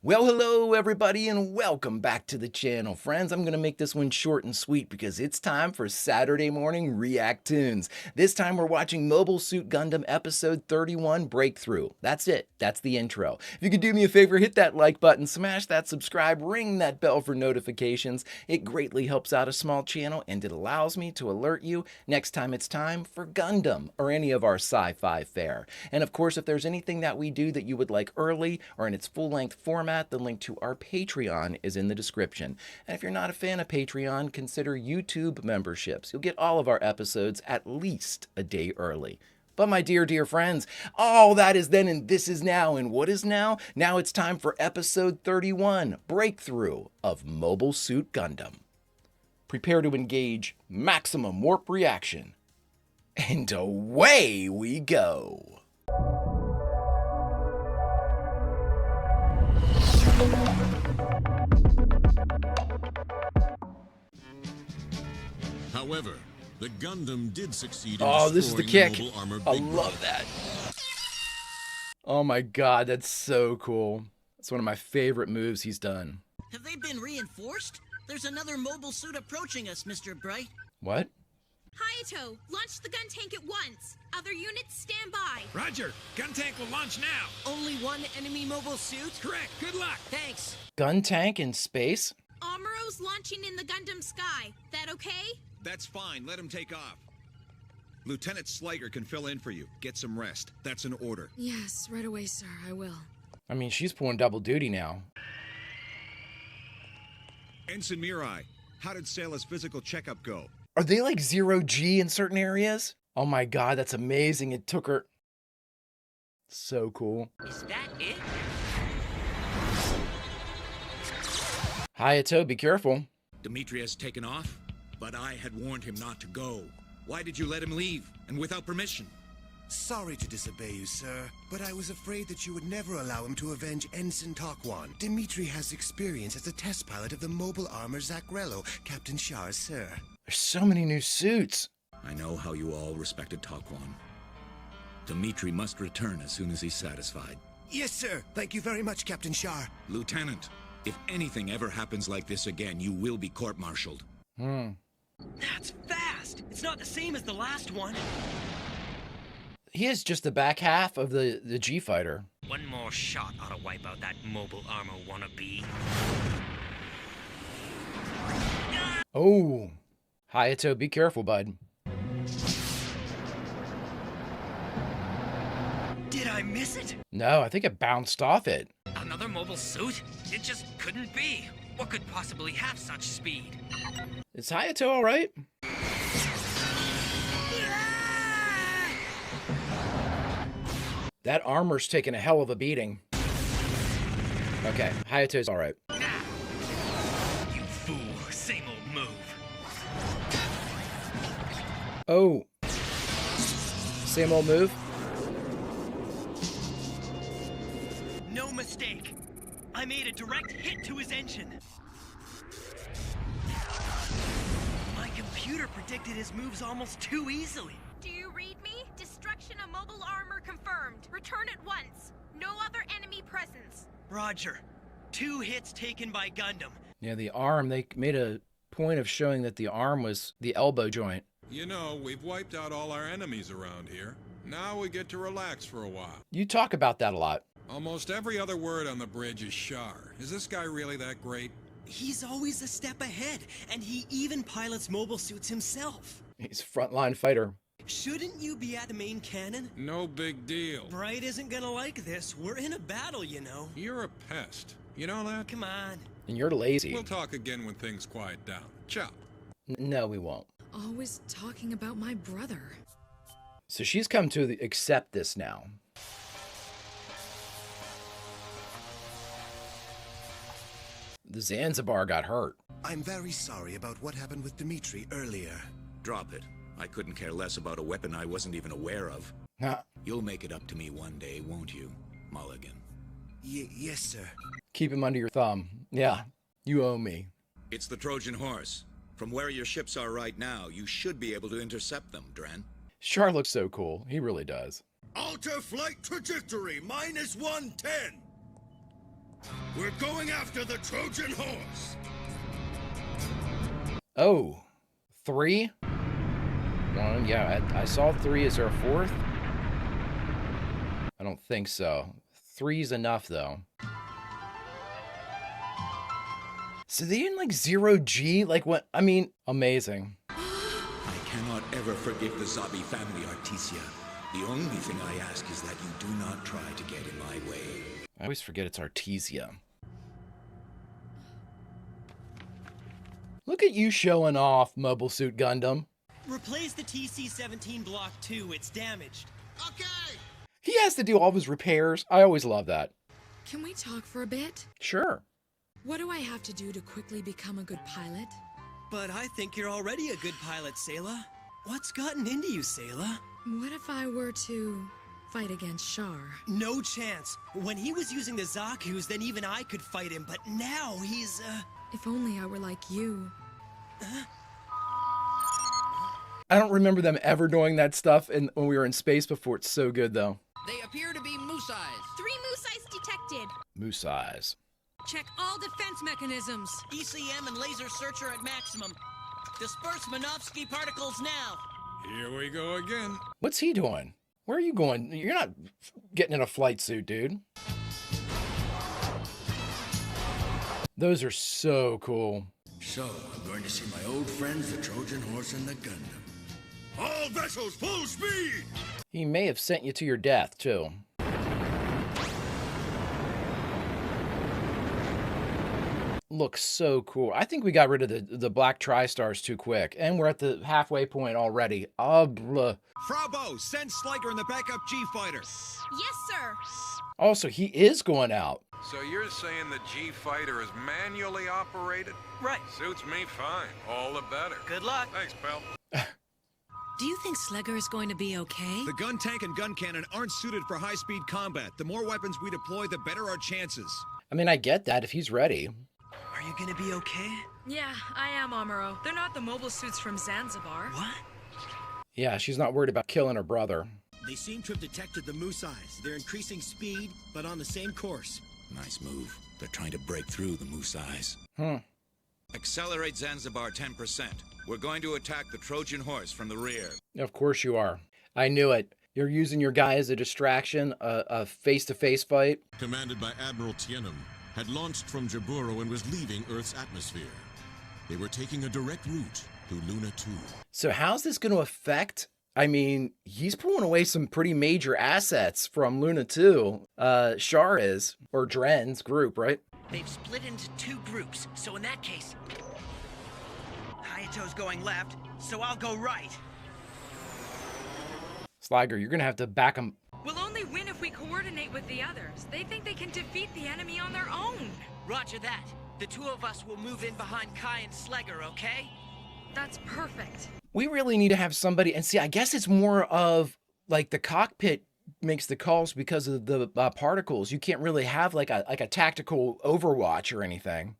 Well, hello everybody and welcome back to the channel. Friends, I'm going to make this one short and sweet because it's time for Saturday morning React-TOONS. This time we're watching Mobile Suit Gundam episode 31 Breakthrough. That's it. That's the intro. If you could do me a favor, hit that like button, smash that subscribe, ring that bell for notifications. It greatly helps out a small channel and it allows me to alert you next time it's time for Gundam or any of our sci-fi fare. And of course, if there's anything that we do that you would like early or in its full-length format, the link to our Patreon is in the description. And if you're not a fan of Patreon, consider YouTube memberships. You'll get all of our episodes at least a day early. But my dear friends, all that is then and this is now. And what is now? Now it's time for episode 31, Breakthrough of Mobile Suit Gundam. Prepare to engage maximum warp reaction. And away we go. However, the Gundam did succeed in Oh, this is the destroying kick. mobile armor I Big love Brother. that. Oh my god, that's so cool. It's one of my favorite moves he's done. Have they been reinforced? There's another mobile suit approaching us, Mr. Bright. What? Hayato, launch the gun tank at once. Other units stand by. Roger. Gun tank will launch now. Only one enemy mobile suit? Correct. Good luck. Thanks. Gun tank in space? Amuro's launching in the Gundam sky. That okay? That's fine. Let him take off. Lieutenant Slager can fill in for you. Get some rest. That's an order. Yes, right away, sir. I will. I mean, she's pulling double duty now. Ensign Mirai, how did Sayla's physical checkup go? Are they like 0G in certain areas? Oh my god, that's amazing. It took her... So cool. Is that it? Hayato, be careful. Dimitri has taken off, but I had warned him not to go. Why did you let him leave, and without permission? Sorry to disobey you, sir, but I was afraid that you would never allow him to avenge Ensign Takwan. Dimitri has experience as a test pilot of the mobile armor Zacrello, Captain Shar, sir. There's so many new suits. I know how you all respected Takwan. Dimitri must return as soon as he's satisfied. Yes, sir. Thank you very much, Captain Shar. Lieutenant, if anything ever happens like this again, you will be court-martialed. That's fast. It's not the same as the last one. He is just the back half of the G fighter. One more shot ought to wipe out that mobile armor wannabe. Oh. Hayato, be careful, bud. Did I miss it? No, I think it bounced off it. Another mobile suit? It just couldn't be. What could possibly have such speed? Is Hayato alright? That armor's taking a hell of a beating. Okay, Hayato's alright. You fool. Same old move. Oh. Same old move? No mistake. I made a direct hit to his engine. My computer predicted his moves almost too easily. Do you read me? Destruction of mobile armor confirmed. Return at once. No other enemy presence. Roger. 2 hits taken by Gundam. Yeah, the arm, they made a point of showing that the arm was the elbow joint. You know, we've wiped out all our enemies around here. Now we get to relax for a while. You talk about that a lot. Almost every other word on the bridge is Shar. Is this guy really that great? He's always a step ahead, and he even pilots mobile suits himself. He's a frontline fighter. Shouldn't you be at the main cannon? No big deal. Bright isn't gonna like this. We're in a battle, you know. You're a pest. You know that? Come on. And you're lazy. We'll talk again when things quiet down. Ciao. No, we won't. Always talking about my brother. So she's come to accept this now. The Zanzibar got hurt. I'm very sorry about what happened with Dimitri earlier. Drop it. I couldn't care less about a weapon I wasn't even aware of. Huh. You'll make it up to me one day, won't you, Mulligan? Yes, sir. Keep him under your thumb. Yeah, you owe me. It's the Trojan horse. From where your ships are right now, you should be able to intercept them, Dren. Char looks so cool. He really does. Alter flight trajectory, -110. We're going after the Trojan horse. Oh, 3? Yeah, I saw 3. Is there a 4th? I don't think so. 3's enough, though. So they didn't like 0G? Like what? I mean, amazing. I cannot ever forgive the Zabi family, Artesia. The only thing I ask is that you do not try to get in my way. I always forget it's Artesia. Look at you showing off, Mobile Suit Gundam. Replace the TC-17 Block 2, it's damaged. Okay. He has to do all of his repairs. I always love that. Can we talk for a bit? Sure. What do I have to do to quickly become a good pilot? But I think you're already a good pilot, Sayla. What's gotten into you, Sayla? What if I were to fight against Char? No chance. When he was using the Zaku's, then even I could fight him, but now he's, If only I were like you. I don't remember them ever doing that stuff when we were in space before. It's so good, though. They appear to be moose eyes. 3 moose eyes detected. Moose eyes. Check all defense mechanisms. ECM and laser searcher at maximum. Disperse Minovsky particles now. Here we go again. What's he doing? Where are you going? You're not getting in a flight suit, dude. Those are so cool. So, I'm going to see my old friends, the Trojan horse and the Gundam. All vessels, full speed! He may have sent you to your death, too. Looks so cool. I think we got rid of the black tri-stars too quick. And we're at the halfway point already. Blah. Fraubo, send Sliker and the backup G-Fighter. Yes, sir. Also, he is going out. So you're saying the G-Fighter is manually operated? Right. Suits me fine. All the better. Good luck. Thanks, pal. Do you think Slegger is going to be okay? The gun tank and gun cannon aren't suited for high-speed combat. The more weapons we deploy, the better our chances. I mean, I get that if he's ready. Are you gonna be okay? Yeah, I am, Amuro. They're not the mobile suits from Zanzibar. What? Yeah, she's not worried about killing her brother. They seem to have detected the moose eyes. They're increasing speed, but on the same course. Nice move. They're trying to break through the moose eyes. Accelerate Zanzibar 10%. We're going to attack the Trojan horse from the rear. Of course you are. I knew it. You're using your guy as a distraction, a face-to-face fight. Commanded by Admiral Tienum, had launched from Jaburo and was leaving Earth's atmosphere. They were taking a direct route to Luna 2. So how's this going to affect? I mean, he's pulling away some pretty major assets from Luna 2. Char is, or Dren's group, right? They've split into 2 groups, so in that case, Hayato's going left, so I'll go right. Sliger, you're going to have to back him. We'll only win if we coordinate with the others. They think they can defeat the enemy on their own. Roger that. The 2 of us will move in behind Kai and Slegger, okay? That's perfect. We really need to have somebody, and see, I guess it's more of like the cockpit makes the calls because of the particles. You can't really have like a tactical overwatch or anything.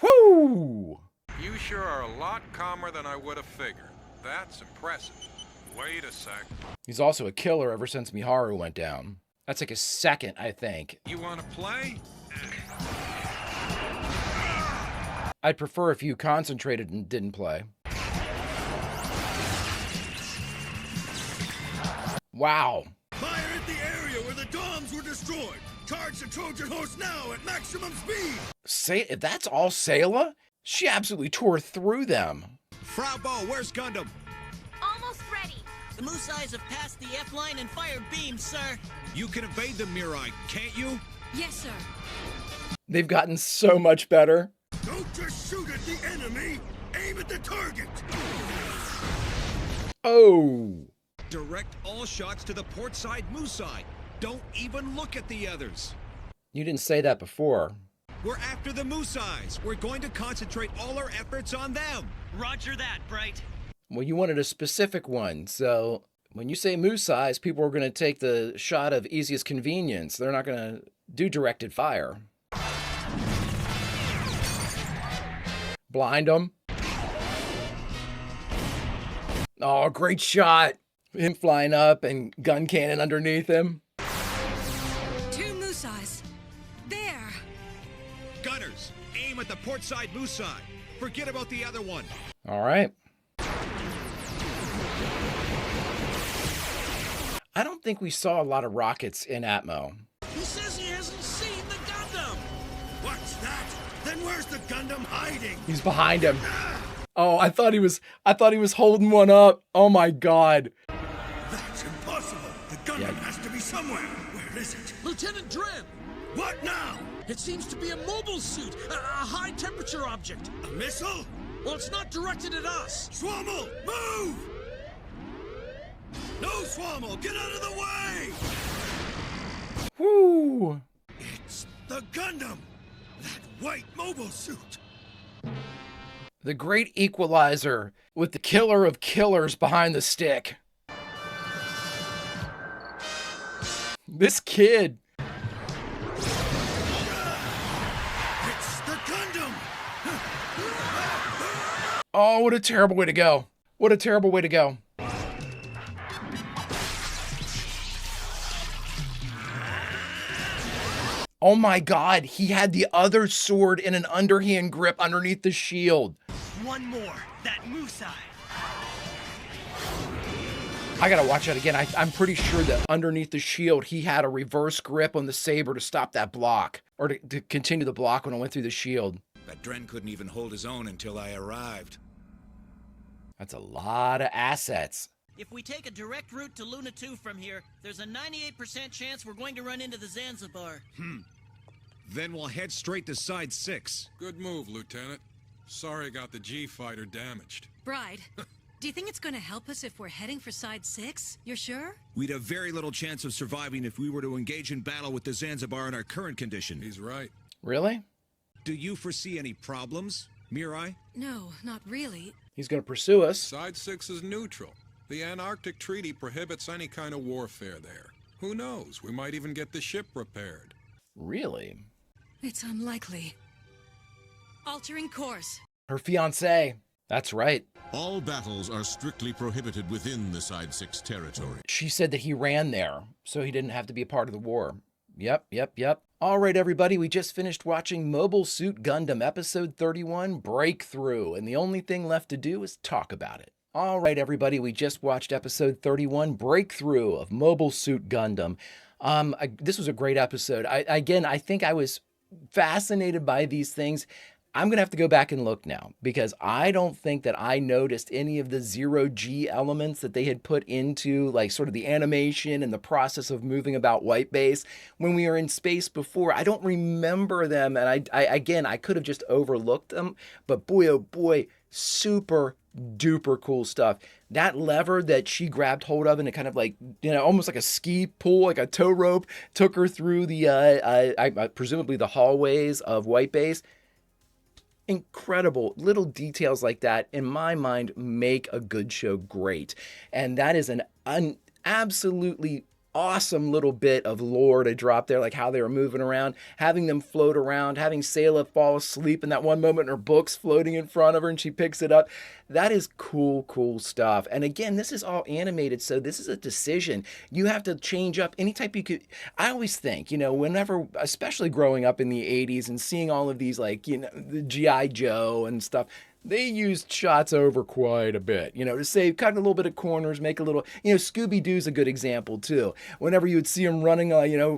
Woo! You sure are a lot calmer than I would have figured. That's impressive. Wait a sec. He's also a killer ever since Miharu went down. That's like a second, I think. You want to play? I'd prefer if you concentrated and didn't play. Wow. Fire at the area where the domes were destroyed. Charge the Trojan horse now at maximum speed. If that's all Sayla, she absolutely tore through them. Fraubo, where's Gundam? Almost ready. The moose eyes have passed the F-line and fired beams, sir. You can evade them, Mirai, can't you? Yes, sir. They've gotten so much better. Don't just shoot at the enemy. Aim at the target. Oh. Direct all shots to the port side moose eye. Don't even look at the others. You didn't say that before. We're after the moose eyes. We're going to concentrate all our efforts on them. Roger that, Bright. Well, you wanted a specific one, so when you say moose eyes, people are going to take the shot of easiest convenience. They're not going to do directed fire. Blind them. Oh, great shot. Him flying up and gun cannon underneath him. 2 moose eyes. gunners. Aim at the port side moose side. Forget about the other one. All right. I don't think we saw a lot of rockets in Atmo. He says he hasn't seen the Gundam! What's that? Then where's the Gundam hiding? He's behind him. Oh, I thought he was holding one up. Oh my God. That's impossible. The Gundam has to be somewhere. Where is it? Lieutenant Dren! What now? It seems to be a mobile suit, a high-temperature object. A missile? Well, it's not directed at us. Swammel, move! No, Swammel, get out of the way! Woo! It's the Gundam! That white mobile suit! The great equalizer with the killer of killers behind the stick. This kid. It's the Gundam! Oh, what a terrible way to go. What a terrible way to go. Oh my God, he had the other sword in an underhand grip underneath the shield. One more, that moose eye. I gotta watch that again. I'm pretty sure that underneath the shield, he had a reverse grip on the saber to stop that block, or to continue the block when it went through the shield. But Dren couldn't even hold his own until I arrived. That's a lot of assets. If we take a direct route to Luna 2 from here, there's a 98% chance we're going to run into the Zanzibar. Then we'll head straight to Side 6. Good move, Lieutenant. Sorry I got the G-fighter damaged. Bride, do you think it's going to help us if we're heading for Side 6? You're sure? We'd have very little chance of surviving if we were to engage in battle with the Zanzibar in our current condition. He's right. Really? Do you foresee any problems, Mirai? No, not really. He's gonna pursue us. Side 6 is neutral. The Antarctic Treaty prohibits any kind of warfare there. Who knows? We might even get the ship repaired. Really? It's unlikely. Altering course. Her fiancé. That's right. All battles are strictly prohibited within the Side 6 territory. She said that he ran there, so he didn't have to be a part of the war. Yep. All right, everybody, we just finished watching Mobile Suit Gundam Episode 31, Breakthrough, and the only thing left to do is talk about it. All right, everybody, we just watched Episode 31, Breakthrough of Mobile Suit Gundam. This was a great episode. I think I was fascinated by these things. I'm going to have to go back and look now because I don't think that I noticed any of the zero-G elements that they had put into like sort of the animation and the process of moving about White Base when we were in space before. I don't remember them, and I could have just overlooked them, but boy, oh boy, super duper cool stuff. That lever that she grabbed hold of and it kind of like, almost like a ski pull, like a tow rope, took her through the, presumably the hallways of White Base. Incredible little details like that, in my mind, make a good show great. And that is an absolutely awesome little bit of lore to drop there, like how they were moving around, having them float around, having Sayla fall asleep in that one moment, her book's floating in front of her and she picks it up. That is cool stuff. And again, this is all animated, so this is a decision. You have to change up any type you could. I always think, whenever, especially growing up in the 80s and seeing all of these, like, the G.I. Joe and stuff, they used shots over quite a bit, to save, cut a little bit of corners, make a little, Scooby-Doo's a good example too. Whenever you would see them running,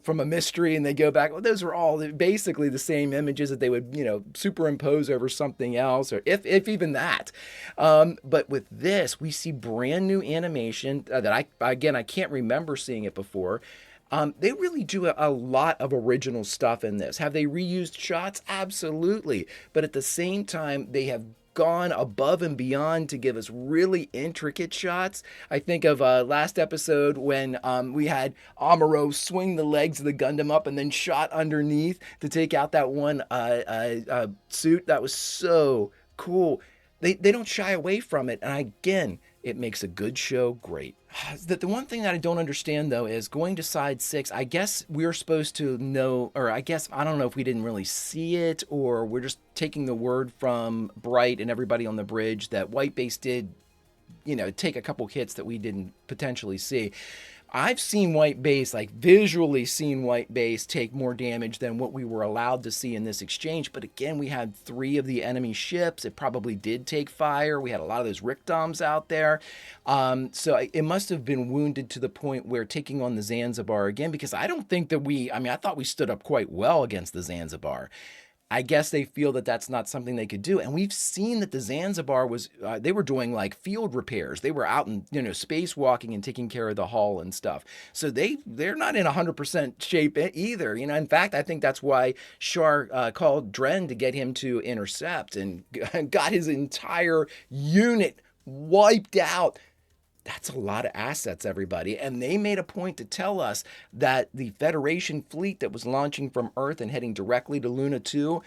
from a mystery and they go back, well, those are all basically the same images that they would, superimpose over something else, or if even that. But with this, we see brand new animation that I can't remember seeing it before. They really do a lot of original stuff in this. Have they reused shots? Absolutely. But at the same time, they have gone above and beyond to give us really intricate shots. I think of last episode when we had Amuro swing the legs of the Gundam up and then shot underneath to take out that one suit. That was so cool. They don't shy away from it. And again, it makes a good show great. The one thing that I don't understand, though, is going to Side 6, I guess we're supposed to know, or I don't know if we didn't really see it, or we're just taking the word from Bright and everybody on the bridge that White Base did, take a couple hits that we didn't potentially see. I've seen White Base, like visually seen White Base take more damage than what we were allowed to see in this exchange. But again, we had 3 of the enemy ships. It probably did take fire. We had a lot of those Rickdoms out there. So it must have been wounded to the point where taking on the Zanzibar again, because I don't think that I thought we stood up quite well against the Zanzibar. I guess they feel that that's not something they could do. And we've seen that the Zanzibar they were doing like field repairs. They were out in, spacewalking and taking care of the hull and stuff. So they're not in 100% shape either. In fact, I think that's why Char called Dren to get him to intercept and got his entire unit wiped out. That's a lot of assets, everybody. And they made a point to tell us that the Federation fleet that was launching from Earth and heading directly to Luna 2,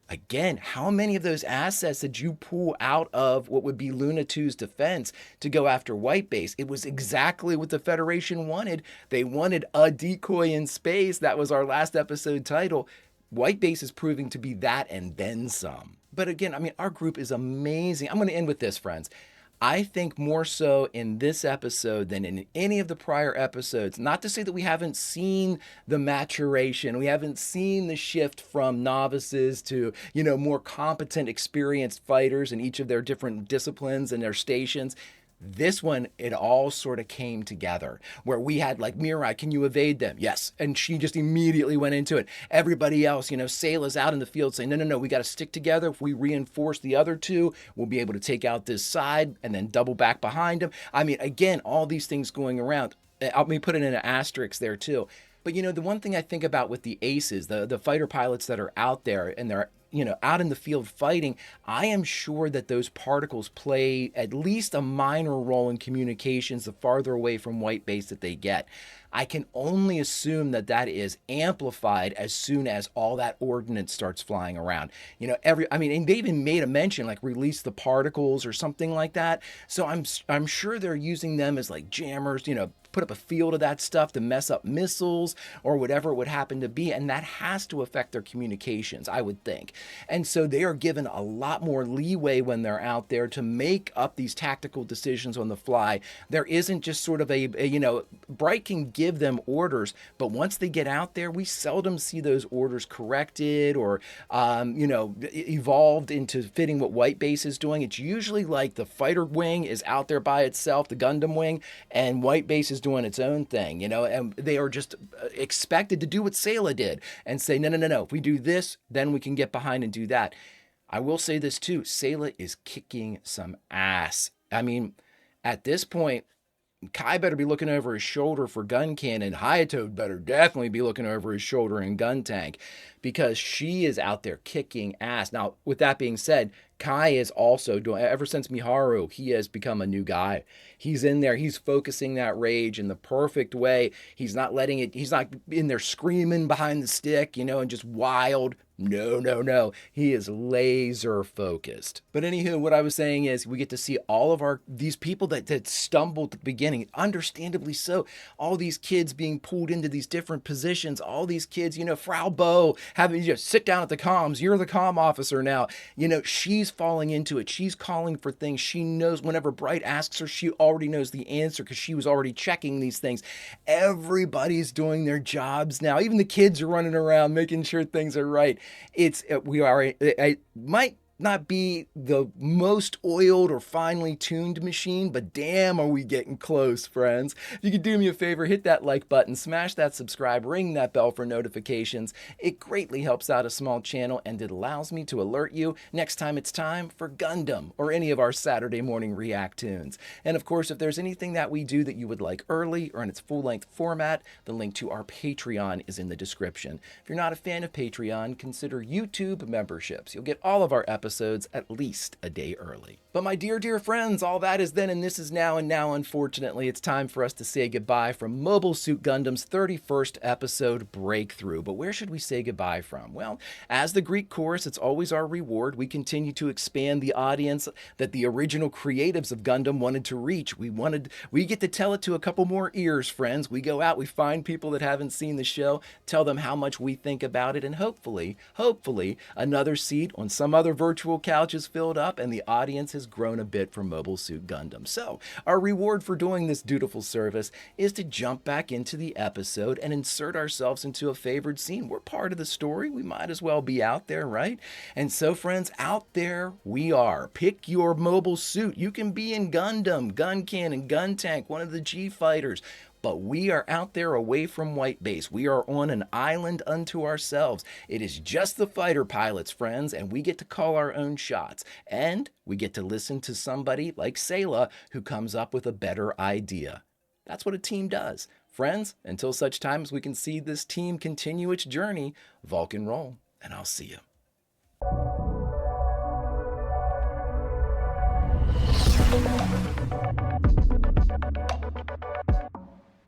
again, how many of those assets did you pull out of what would be Luna 2's defense to go after White Base? It was exactly what the Federation wanted. They wanted a decoy in space. That was our last episode title. White Base is proving to be that and then some. But again, our group is amazing. I'm going to end with this, friends. I think more so in this episode than in any of the prior episodes. Not to say that we haven't seen the maturation, we haven't seen the shift from novices to, more competent, experienced fighters in each of their different disciplines and their stations. This one, it all sort of came together where we had like, Mirai, can you evade them? Yes. And she just immediately went into it. Everybody else, Sayla's out in the field saying, no, we got to stick together. If we reinforce the other 2, we'll be able to take out this side and then double back behind them. Again, all these things going around. Let me put it in an asterisk there too. But the one thing I think about with the aces, the fighter pilots that are out there and they're out in the field fighting, I am sure that those particles play at least a minor role in communications the farther away from White Base that they get. I can only assume that that is amplified as soon as all that ordnance starts flying around. And they even made a mention like release the particles or something like that. So I'm sure they're using them as like jammers, put up a field of that stuff to mess up missiles or whatever it would happen to be. And that has to affect their communications, I would think. And so they are given a lot more leeway when they're out there to make up these tactical decisions on the fly. There isn't just sort of Bright can give them orders, but once they get out there, we seldom see those orders corrected or, evolved into fitting what White Base is doing. It's usually like the fighter wing is out there by itself, the Gundam wing, and White Base is doing its own thing, and they are just expected to do what Sayla did and say, no, if we do this, then we can get behind and do that. I will say this too, Sayla is kicking some ass. At this point, Kai better be looking over his shoulder for gun cannon. Hayato better definitely be looking over his shoulder in gun tank because she is out there kicking ass. Now, with that being said, Kai is also doing, ever since Miharu, he has become a new guy. He's in there, he's focusing that rage in the perfect way. He's not in there screaming behind the stick, and just wild. No. He is laser focused. But anywho, what I was saying is we get to see all of these people that stumbled at the beginning, understandably so. All these kids being pulled into these different positions, all these kids, Frau Bo having to sit down at the comms. You're the comm officer now. She's falling into it. She's calling for things. She knows whenever Bright asks her, she already knows the answer because she was already checking these things. Everybody's doing their jobs now. Even the kids are running around making sure things are right. It might not be the most oiled or finely tuned machine, but damn are we getting close, friends. If you could do me a favor, hit that like button, smash that subscribe, ring that bell for notifications. It greatly helps out a small channel and it allows me to alert you next time it's time for Gundam or any of our Saturday morning React tunes. And of course, if there's anything that we do that you would like early or in its full-length format, the link to our Patreon is in the description. If you're not a fan of Patreon, consider YouTube memberships. You'll get all of our episodes at least a day early. But my dear friends, all that is then and this is now, and now unfortunately it's time for us to say goodbye from Mobile Suit Gundam's 31st episode Breakthrough. But where should we say goodbye from? Well, as the Greek chorus, it's always our reward. We continue to expand the audience that the original creatives of Gundam wanted to reach. We get to tell it to a couple more ears, friends. We go out, we find people that haven't seen the show, tell them how much we think about it, and hopefully another seat on some other virtual virtual couch is filled up and the audience has grown a bit for Mobile Suit Gundam. So, our reward for doing this dutiful service is to jump back into the episode and insert ourselves into a favored scene. We're part of the story. We might as well be out there, right? And so, friends, out there we are. Pick your mobile suit. You can be in Gundam, Gun Cannon, Gun Tank, one of the G fighters. But we are out there away from White Base. We are on an island unto ourselves. It is just the fighter pilots, friends, and we get to call our own shots. And we get to listen to somebody like Sayla who comes up with a better idea. That's what a team does. Friends, until such time as we can see this team continue its journey, Vulcan roll, and I'll see you.